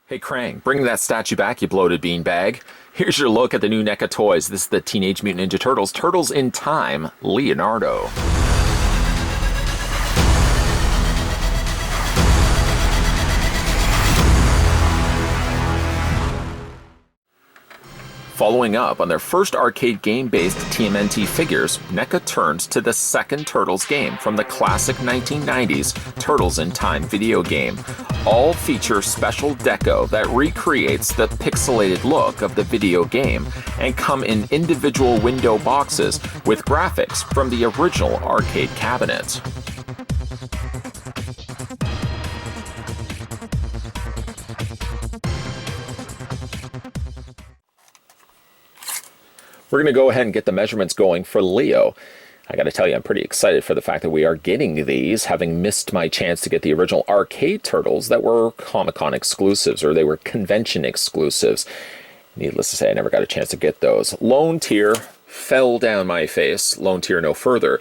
Hey Krang, bring that statue back, you bloated beanbag. Here's your look at the new NECA toys. This is the Teenage Mutant Ninja Turtles, Turtles in Time, Leonardo. Following up on their first arcade game-based TMNT figures, NECA turns to the second Turtles game from the classic 1990s Turtles in Time video game. All feature special deco that recreates the pixelated look of the video game and come in individual window boxes with graphics from the original arcade cabinet. We're going to go ahead and get the measurements going for Leo. I got to tell you, I'm pretty excited for the fact that we are getting these, having missed my chance to get the original arcade Turtles that were Comic-Con exclusives, or they were convention exclusives. Needless to say, I never got a chance to get those. Lone tear fell down my face. Lone tear no further.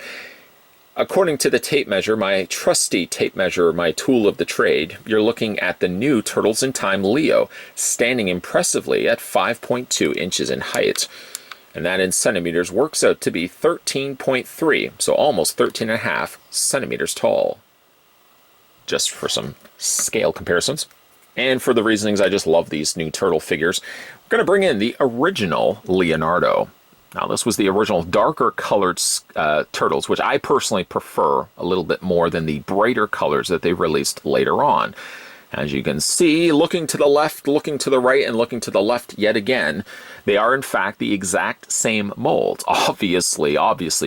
According to the tape measure, my trusty tape measure, my tool of the trade, you're looking at the new Turtles in Time Leo, standing impressively at 5.2 inches in height. And that in centimeters works out to be 13.3, so almost 13.5 centimeters tall. Just for some scale comparisons. And for the reasonings, I just love these new turtle figures. We're going to bring in the original Leonardo. Now, this was the original darker colored turtles, which I personally prefer a little bit more than the brighter colors that they released later on. As you can see, looking to the left, looking to the right, and looking to the left yet again, they are in fact the exact same mold. Obviously,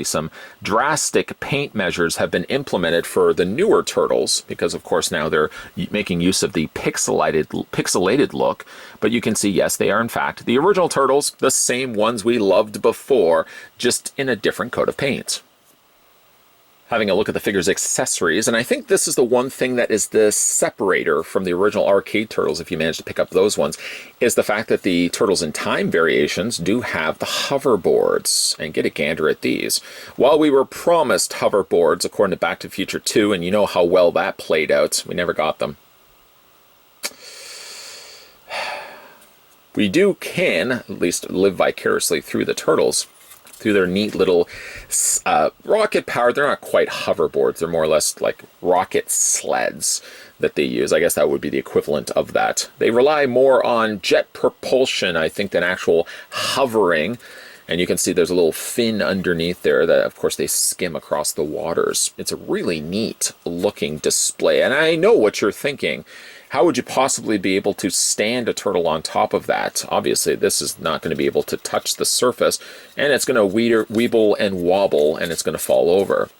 some drastic paint measures have been implemented for the newer turtles, because of course now they're making use of the pixelated look. But you can see, yes, they are in fact the original turtles, the same ones we loved before, just in a different coat of paint. Having a look at the figure's accessories, and I think this is the one thing that is the separator from the original arcade Turtles, if you manage to pick up those ones, is the fact that the Turtles in Time variations do have the hoverboards. And get a gander at these. While we were promised hoverboards, according to Back to the Future 2, and you know how well that played out, we never got them. We can at least live vicariously through the Turtles, through their neat little rocket powered, they're not quite hoverboards, they're more or less like rocket sleds that they use. I guess that would be the equivalent of that. They rely more on jet propulsion, I think, than actual hovering. And you can see there's a little fin underneath there that, of course, they skim across the waters. It's a really neat looking display. And I know what you're thinking. How would you possibly be able to stand a turtle on top of that? Obviously, this is not going to be able to touch the surface, and it's going to weeble and wobble, and it's going to fall over.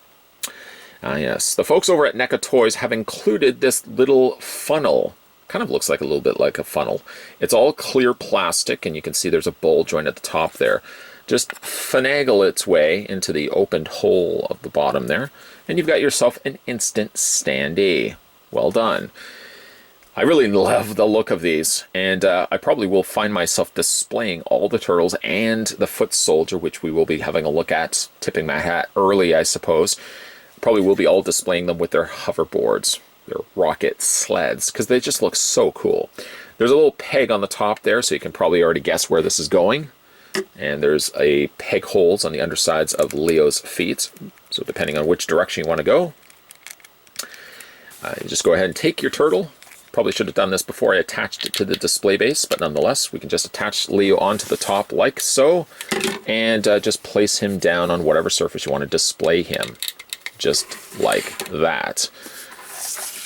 Yes, the folks over at NECA Toys have included this little funnel. Kind of looks like a little bit like a funnel. It's all clear plastic, and you can see there's a bowl joint at the top there. Just finagle its way into the opened hole of the bottom there, and you've got yourself an instant standee. Well done. I really love the look of these, and I probably will find myself displaying all the turtles and the foot soldier, which we will be having a look at, tipping my hat early, I suppose. Probably will be all displaying them with their hoverboards, their rocket sleds, because they just look so cool. There's a little peg on the top there, so you can probably already guess where this is going. And there's a peg holes on the undersides of Leo's feet, so depending on which direction you want to go, you just go ahead and take your turtle. Probably should have done this before I attached it to the display base, but nonetheless, we can just attach Leo onto the top like so, and just place him down on whatever surface you want to display him, just like that.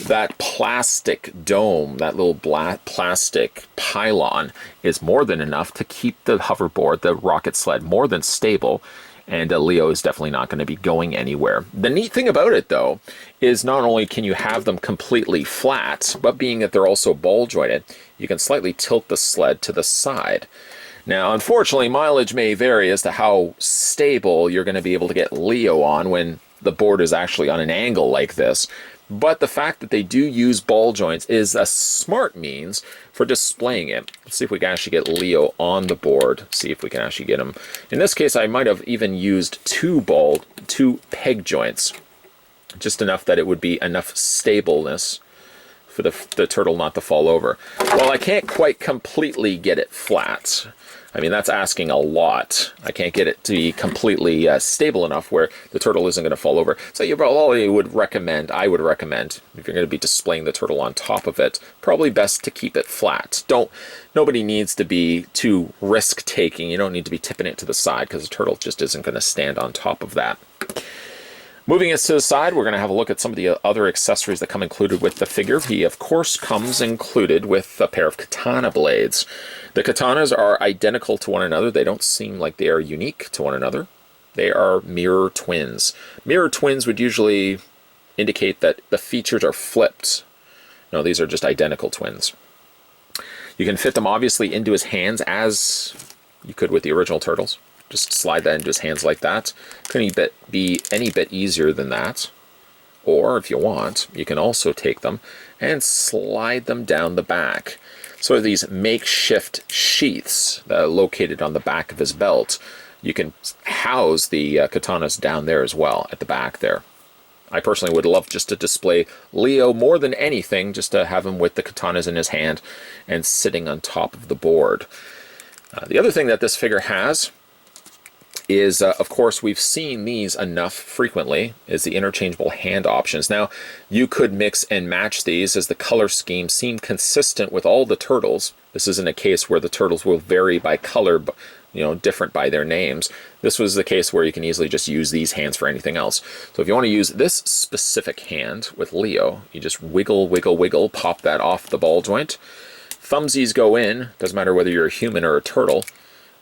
That plastic dome, that little black plastic pylon, is more than enough to keep the hoverboard, the rocket sled, more than stable. And Leo is definitely not going to be going anywhere. The neat thing about it, though, is not only can you have them completely flat, but being that they're also ball jointed, you can slightly tilt the sled to the side. Now, unfortunately, mileage may vary as to how stable you're going to be able to get Leo on when the board is actually on an angle like this. But the fact that they do use ball joints is a smart means for displaying it. Let's see if we can actually get Leo on the board. See if we can actually get him. In this case, I might have even used two peg joints. Just enough that it would be enough stableness for the turtle not to fall over. Well, I can't quite completely get it flat. I mean, that's asking a lot. I can't get it to be completely stable enough where the turtle isn't going to fall over. So I would recommend, if you're going to be displaying the turtle on top of it, probably best to keep it flat. Nobody needs to be too risk-taking. You don't need to be tipping it to the side because the turtle just isn't going to stand on top of that. Moving us to the side, we're going to have a look at some of the other accessories that come included with the figure. He, of course, comes included with a pair of katana blades. The katanas are identical to one another. They don't seem like they are unique to one another. They are mirror twins. Mirror twins would usually indicate that the features are flipped. No, these are just identical twins. You can fit them obviously into his hands as you could with the original turtles. Just slide that into his hands like that. Couldn't be any bit easier than that. Or, if you want, you can also take them and slide them down the back. So these makeshift sheaths located on the back of his belt, you can house the katanas down there as well, at the back there. I personally would love just to display Leo more than anything, just to have him with the katanas in his hand and sitting on top of the board. The other thing that this figure has is, of course, we've seen these enough frequently, is the interchangeable hand options. Now, you could mix and match these as the color scheme seemed consistent with all the turtles. This isn't a case where the turtles will vary by color, but, different by their names. This was the case where you can easily just use these hands for anything else. So if you want to use this specific hand with Leo, you just wiggle, wiggle, wiggle, pop that off the ball joint. Thumbsies go in, doesn't matter whether you're a human or a turtle,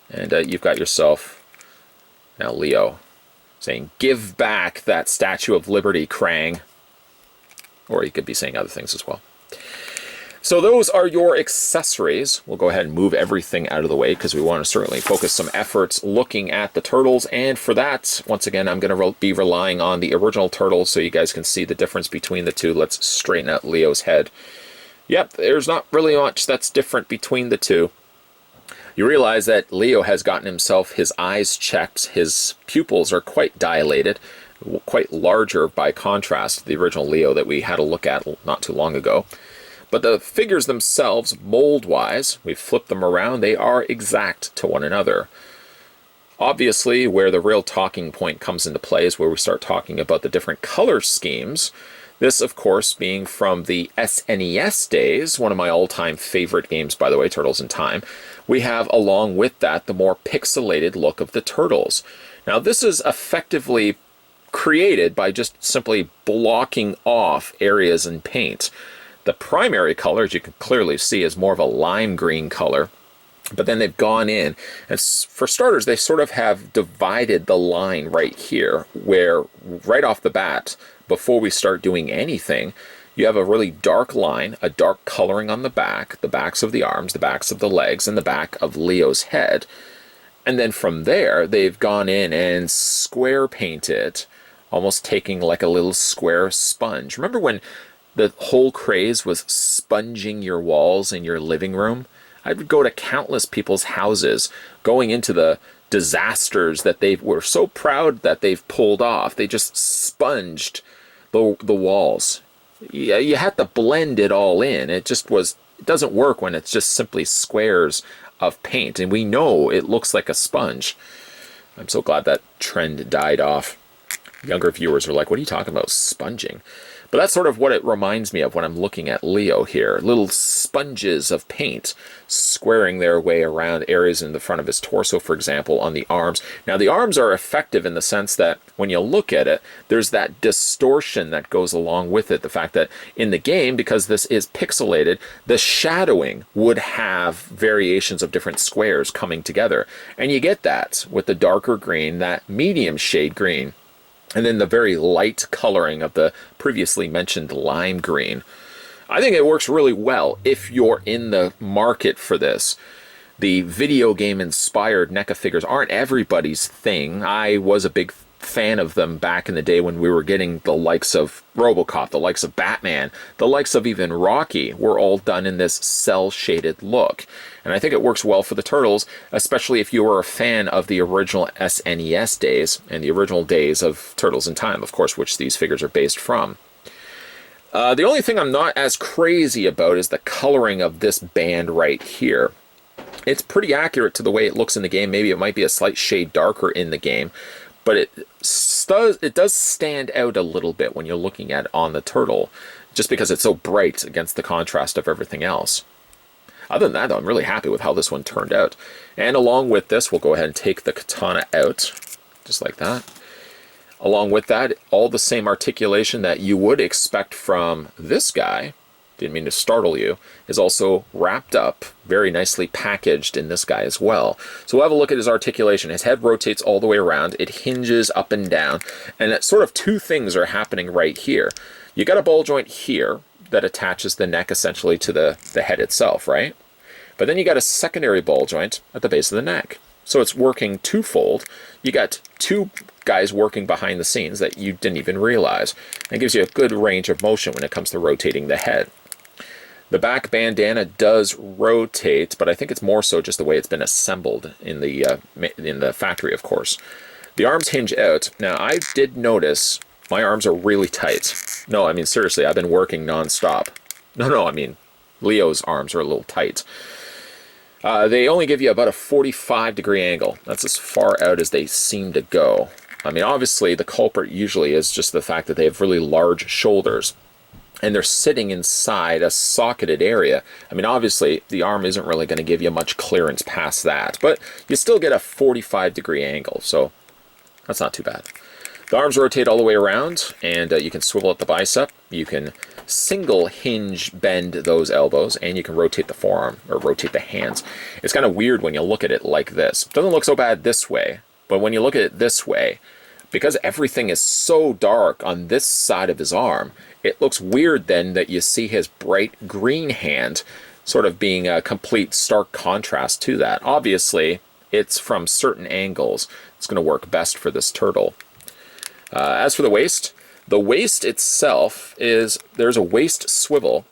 and you've got yourself now Leo saying, "Give back that Statue of Liberty, Krang." Or he could be saying other things as well. So those are your accessories. We'll go ahead and move everything out of the way because we want to certainly focus some efforts looking at the turtles. And for that, once again, I'm going to be relying on the original turtles so you guys can see the difference between the two. Let's straighten out Leo's head. Yep, there's not really much that's different between the two. You realize that Leo has gotten himself his eyes checked. His pupils are quite dilated, quite larger by contrast to the original Leo that we had a look at not too long ago. But the figures themselves, mold-wise, we've flipped them around, they are exact to one another. Obviously, where the real talking point comes into play is where we start talking about the different color schemes. This, of course, being from the SNES days, one of my all-time favorite games, by the way, Turtles in Time. We have, along with that, the more pixelated look of the turtles. Now, this is effectively created by just simply blocking off areas in paint. The primary color, as you can clearly see, is more of a lime green color. But then they've gone in, and for starters, they sort of have divided the line right here, where right off the bat, before we start doing anything, you have a really dark line, a dark coloring on the back, the backs of the arms, the backs of the legs, and the back of Leo's head. And then from there, they've gone in and square painted, almost taking like a little square sponge. Remember when the whole craze was sponging your walls in your living room? I would go to countless people's houses, going into the disasters that they were so proud that they've pulled off. They just sponged the walls. You had to blend it all in. It doesn't work when it's just simply squares of paint. And we know it looks like a sponge. I'm so glad that trend died off. Younger viewers are like, what are you talking about, sponging? But that's sort of what it reminds me of when I'm looking at Leo here. Little sponges of paint squaring their way around areas in the front of his torso, for example, on the arms. Now, the arms are effective in the sense that when you look at it, there's that distortion that goes along with it. The fact that in the game, because this is pixelated, the shadowing would have variations of different squares coming together. And you get that with the darker green, that medium shade green. And then the very light coloring of the previously mentioned lime green. I think it works really well if you're in the market for this. The video game inspired NECA figures aren't everybody's thing. I was a big fan of them back in the day when we were getting the likes of RoboCop, the likes of Batman, the likes of even Rocky were all done in this cel-shaded look. And I think it works well for the Turtles, especially if you were a fan of the original SNES days and the original days of Turtles in Time, of course, which these figures are based from. The only thing I'm not as crazy about is the coloring of this band right here. It's pretty accurate to the way it looks in the game. Maybe it might be a slight shade darker in the game, but it does stand out a little bit when you're looking at it on the turtle, just because it's so bright against the contrast of everything else. Other than that, though, I'm really happy with how this one turned out. And along with this, we'll go ahead and take the katana out, just like that. Along with that, all the same articulation that you would expect from this guy, didn't mean to startle you, is also wrapped up, very nicely packaged in this guy as well. So we'll have a look at his articulation. His head rotates all the way around, it hinges up and down, and that sort of two things are happening right here. You got a ball joint here that attaches the neck essentially to the head itself, right? But then you got a secondary ball joint at the base of the neck. So it's working twofold. You got two guys working behind the scenes that you didn't even realize. And it gives you a good range of motion when it comes to rotating the head. The back bandana does rotate, but I think it's more so just the way it's been assembled in the factory, of course. The arms hinge out. Now, I did notice my arms are really tight. No, I mean, seriously, I've been working non-stop. No, I mean, Leo's arms are a little tight. They only give you about a 45-degree angle. That's as far out as they seem to go. I mean, obviously, the culprit usually is just the fact that they have really large shoulders. And they're sitting inside a socketed area. I mean, obviously, the arm isn't really going to give you much clearance past that. But you still get a 45-degree angle, so that's not too bad. The arms rotate all the way around, and you can swivel at the bicep. You can single hinge bend those elbows, and you can rotate the forearm, or rotate the hands. It's kind of weird when you look at it like this. It doesn't look so bad this way, but when you look at it this way, because everything is so dark on this side of his arm, it looks weird then that you see his bright green hand sort of being a complete stark contrast to that. Obviously, it's from certain angles. It's going to work best for this turtle. As for the waist itself there's a waist swivel.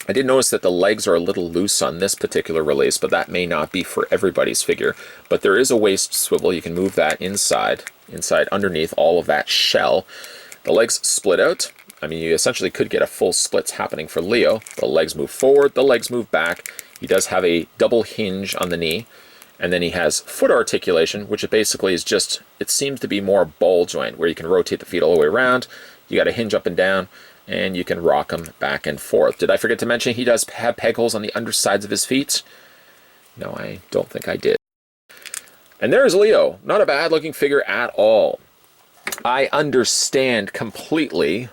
I did notice that the legs are a little loose on this particular release, but that may not be for everybody's figure. But there is a waist swivel. You can move that inside underneath all of that shell. The legs split out. I mean, you essentially could get a full splits happening for Leo. The legs move forward, the legs move back. He does have a double hinge on the knee. And then he has foot articulation, which it basically is just, it seems to be more ball joint, where you can rotate the feet all the way around. You got a hinge up and down, and you can rock them back and forth. Did I forget to mention he does have peg holes on the undersides of his feet? No, I don't think I did. And there's Leo. Not a bad looking figure at all. I understand completely.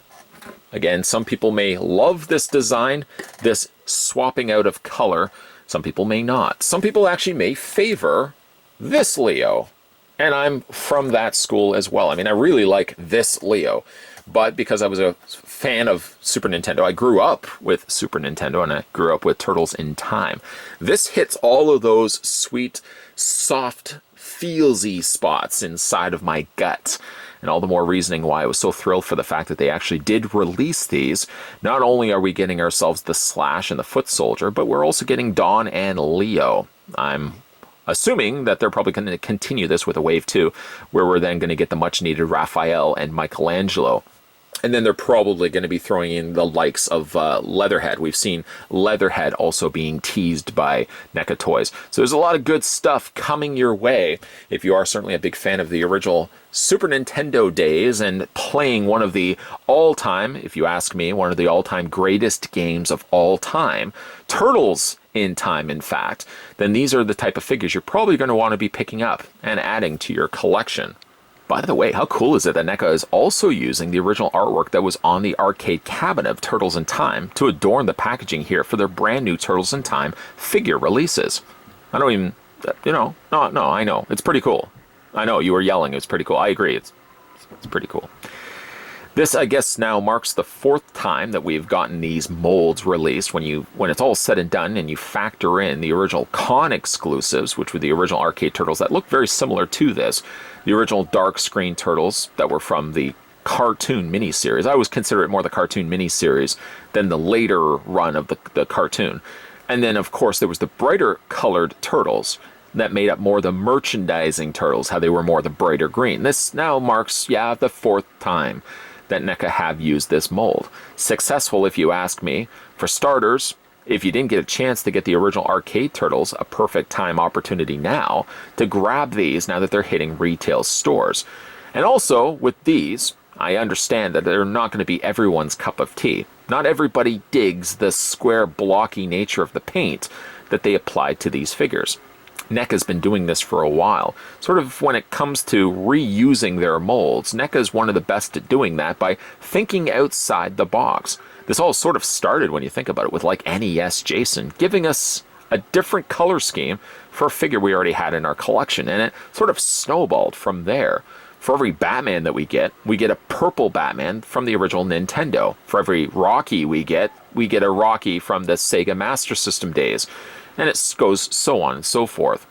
Again, some people may love this design, this swapping out of color. Some people may not. Some people actually may favor this Leo. And I'm from that school as well. I mean, I really like this Leo. But because I was a fan of Super Nintendo, I grew up with Super Nintendo, and I grew up with Turtles in Time. This hits all of those sweet, soft, feelsy spots inside of my gut. And all the more reasoning why I was so thrilled for the fact that they actually did release these. Not only are we getting ourselves the Slash and the Foot Soldier, but we're also getting Dawn and Leo. I'm assuming that they're probably going to continue this with a Wave 2, where we're then going to get the much-needed Raphael and Michelangelo. And then they're probably going to be throwing in the likes of Leatherhead. We've seen Leatherhead also being teased by NECA Toys. So there's a lot of good stuff coming your way if you are certainly a big fan of the original Super Nintendo days and playing one of the all-time, if you ask me, one of the all-time greatest games of all time, Turtles in Time, in fact, then these are the type of figures you're probably going to want to be picking up and adding to your collection. By the way, how cool is it that NECA is also using the original artwork that was on the arcade cabinet of Turtles in Time to adorn the packaging here for their brand new Turtles in Time figure releases? I don't even, no, I know. It's pretty cool. I know, you were yelling. It's pretty cool. I agree. It's pretty cool. This, I guess, now marks the 4th time that we've gotten these molds released. When it's all said and done and you factor in the original Con exclusives, which were the original arcade Turtles that look very similar to this, the original dark screen Turtles that were from the cartoon miniseries. I always consider it more the cartoon miniseries than the later run of the cartoon. And then, of course, there was the brighter colored Turtles that made up more the merchandising Turtles, how they were more the brighter green. This now marks, the 4th time that NECA have used this mold. Successful, if you ask me. For starters, if you didn't get a chance to get the original arcade turtles, a perfect time opportunity now to grab these now that they're hitting retail stores. And also, with these, I understand that they're not going to be everyone's cup of tea. Not everybody digs the square, blocky nature of the paint that they applied to these figures. NECA's been doing this for a while. Sort of when it comes to reusing their molds, NECA is one of the best at doing that by thinking outside the box. This all sort of started, when you think about it, with like NES Jason, giving us a different color scheme for a figure we already had in our collection, and it sort of snowballed from there. For every Batman that we get a purple Batman from the original Nintendo. For every Rocky we get a Rocky from the Sega Master System days. And it goes so on and so forth.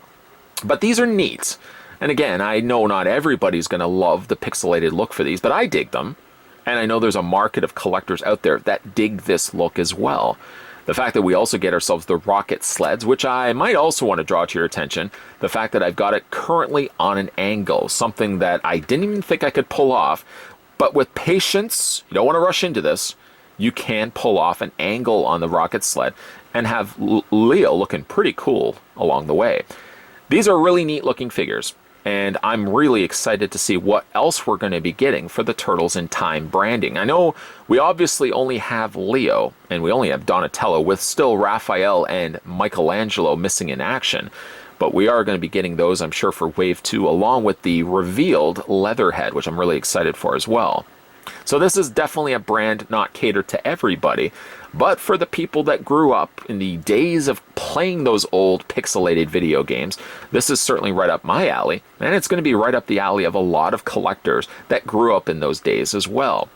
But these are neat. And again, I know not everybody's going to love the pixelated look for these, but I dig them. And I know there's a market of collectors out there that dig this look as well. The fact that we also get ourselves the Rocket Sleds, which I might also want to draw to your attention. The fact that I've got it currently on an angle, something that I didn't even think I could pull off. But with patience, you don't want to rush into this, you can pull off an angle on the Rocket Sled and have Leo looking pretty cool along the way. These are really neat looking figures. And I'm really excited to see what else we're going to be getting for the Turtles in Time branding. I know we obviously only have Leo, and we only have Donatello, with still Raphael and Michelangelo missing in action. But we are going to be getting those, I'm sure, for Wave 2, along with the revealed Leatherhead, which I'm really excited for as well. So this is definitely a brand not catered to everybody, but for the people that grew up in the days of playing those old pixelated video games, this is certainly right up my alley, and it's going to be right up the alley of a lot of collectors that grew up in those days as well.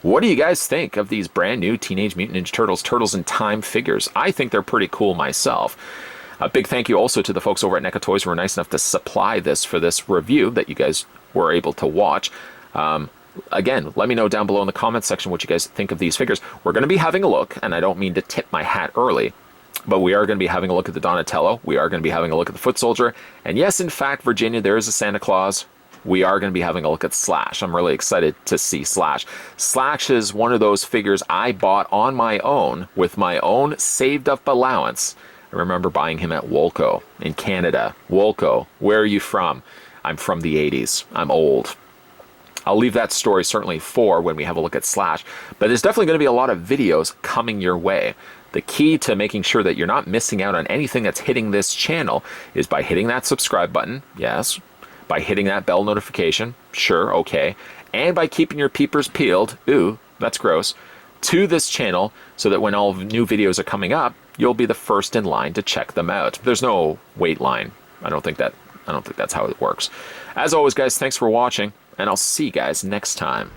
What do you guys think of these brand new Teenage Mutant Ninja Turtles, Turtles in Time figures? I think they're pretty cool myself. A big thank you also to the folks over at NECA Toys who were nice enough to supply this for this review that you guys were able to watch. Again, let me know down below in the comments section what you guys think of these figures. We're going to be having a look, and I don't mean to tip my hat early, but we are going to be having a look at the Donatello. We are going to be having a look at the Foot Soldier. And yes, in fact, Virginia, there is a Santa Claus. We are going to be having a look at Slash. I'm really excited to see Slash. Slash is one of those figures I bought on my own with my own saved up allowance. I remember buying him at Wolco in Canada. Wolco, where are you from? I'm from the 80s. I'm old. I'll leave that story certainly for when we have a look at Slash, but there's definitely going to be a lot of videos coming your way. The key to making sure that you're not missing out on anything that's hitting this channel is by hitting that subscribe button, yes, by hitting that bell notification, sure, okay, and by keeping your peepers peeled, ooh, that's gross, to this channel so that when all new videos are coming up, you'll be the first in line to check them out. There's no wait line. I don't think that's how it works. As always, guys, thanks for watching, and I'll see you guys next time.